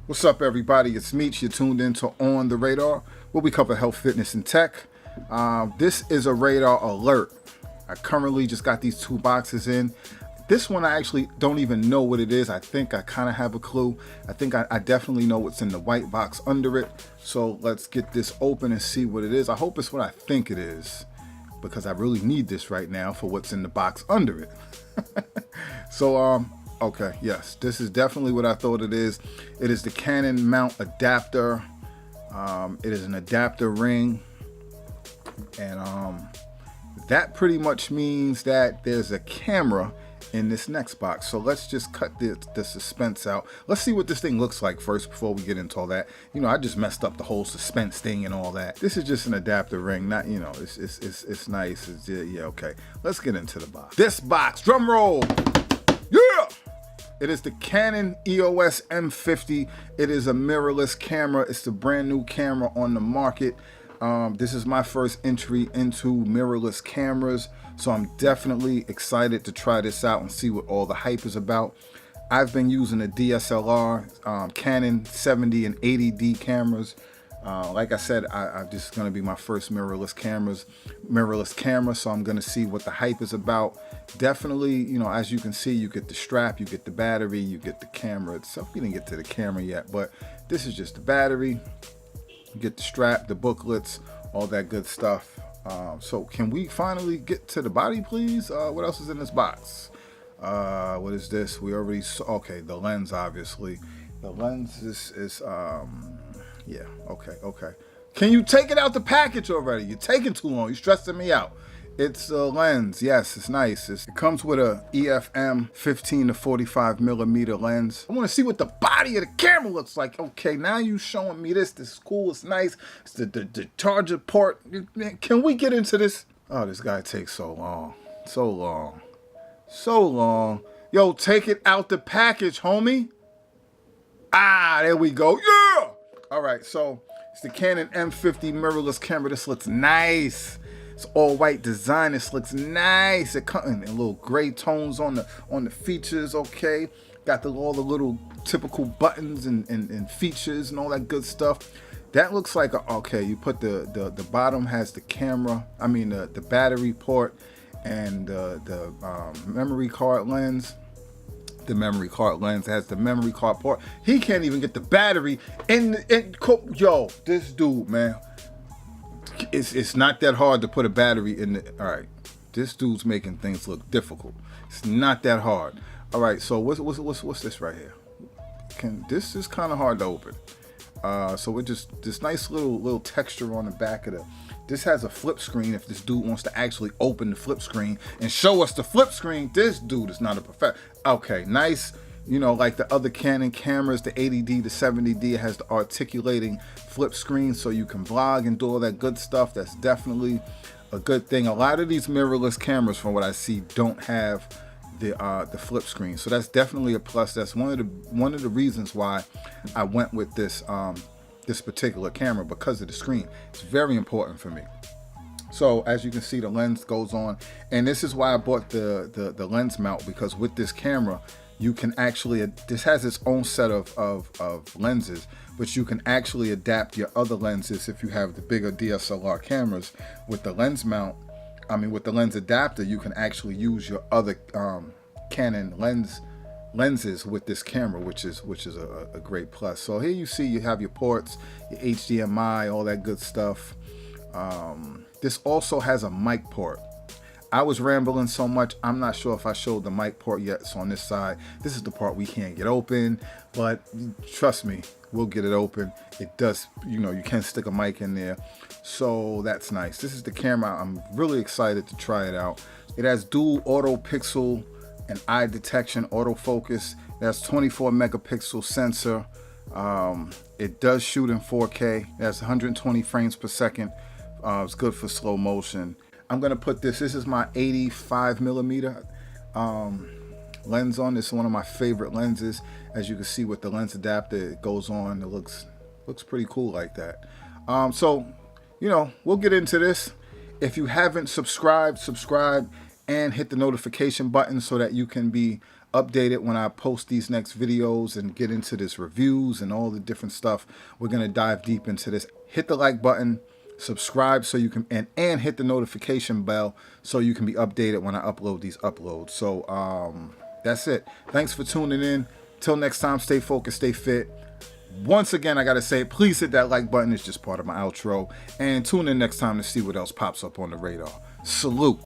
What's up, everybody? It's Meech. You're tuned in to On the Radar, where we cover health, fitness, and tech. This is a radar alert. I currently just got these two boxes in. This one I actually don't even know what it is. I think I kind of have a clue. I think I definitely know what's in the white box under it. So let's get this open and see what it is. I hope it's what I think it is, because I really need this right now for what's in the box under it. So, okay, yes, this is definitely what I thought it is. It is the Canon mount adapter. It is an adapter ring. And that pretty much means that there's a camera in this next box. So let's just cut the suspense out. Let's see what this thing looks like first before we get into all that. You know, I just messed up the whole suspense thing and all that. This is just an adapter ring, not, you know, it's nice. It's, yeah, okay. Let's get into the box. This box, drum roll. Yeah! It is the Canon Eos M50. It is a mirrorless camera. It's the brand new camera on the market. This is my first entry into mirrorless cameras, so I'm definitely excited to try this out and see what all the hype is about. I've been using a DSLR, Canon 70 and 80D cameras. Like I said, this is going to be my first mirrorless camera, so I'm going to see what the hype is about. Definitely, you know, as you can see, you get the strap, you get the battery, you get the camera itself. We didn't get to the camera yet, but this is just the battery. You get the strap, the booklets, all that good stuff. So can we finally get to the body, please? What else is in this box? What is this? We already saw, okay, the lens, obviously. The lens is yeah, okay. Can you take it out the package already? You're taking too long. You're stressing me out. It's a lens. Yes, it's nice. It comes with a EF M50 to 45 millimeter lens. I want to see what the body of the camera looks like. Okay, now you showing me this. This is cool. It's nice. It's the charger port. Can we get into this? Oh, this guy takes so long. So long. Yo, take it out the package, homie. Ah, there we go. Yeah! All right, so it's the Canon M50 mirrorless camera. This looks nice. It's all white design. This looks nice. It comes in little gray tones on the features. Okay, got all the little typical buttons and features and all that good stuff. That looks like okay. You put the bottom has the camera. I mean the battery port and the memory card lens. The memory card lens has the memory card port. He can't even get the battery in. Yo, this dude, man. It's not that hard to put a battery in the. All right, this dude's making things look difficult. It's not that hard. All right, so what's this right here? This is kind of hard to open. So we're just this nice little texture on the back of the. This has a flip screen. If this dude wants to actually open the flip screen and show us the flip screen, this dude is not a professional. Okay, nice. You know, like the other Canon cameras, the 80D, the 70D has the articulating flip screen so you can vlog and do all that good stuff. That's definitely a good thing. A lot of these mirrorless cameras, from what I see, don't have the flip screen. So that's definitely a plus. That's one of the reasons why I went with this this particular camera, because of the screen. It's very important for me. So as you can see, the lens goes on, and this is why I bought the lens mount, because with this camera you can actually, this has its own set of lenses, but you can actually adapt your other lenses if you have the bigger DSLR cameras. With the lens mount, I mean with the lens adapter, you can actually use your other Canon lenses with this camera, which is a great plus. So here you see you have your ports, your HDMI, all that good stuff. This also has a mic port. I was rambling so much, I'm not sure if I showed the mic port yet. So on this side, this is the part we can't get open, but trust me, we'll get it open. It does, you know, you can stick a mic in there, so that's nice. This is the camera. I'm really excited to try it out. It has dual auto pixel and eye detection, autofocus. It has 24 megapixel sensor. It does shoot in 4K. It has 120 frames per second. It's good for slow motion. I'm gonna put this is my 85 millimeter lens on. This is one of my favorite lenses. As you can see with the lens adapter, it goes on. It looks pretty cool like that. So, you know, we'll get into this. If you haven't subscribed, subscribe. and hit the notification button so that you can be updated when I post these next videos and get into this reviews and all the different stuff. We're going to dive deep into this. Hit the like button, subscribe so you can, and hit the notification bell so you can be updated when I upload these uploads. So that's it. Thanks for tuning in. Till next time, stay focused, stay fit. Once again, I gotta say, please hit that like button. It's just part of my outro. And tune in next time to see what else pops up on the radar. Salute.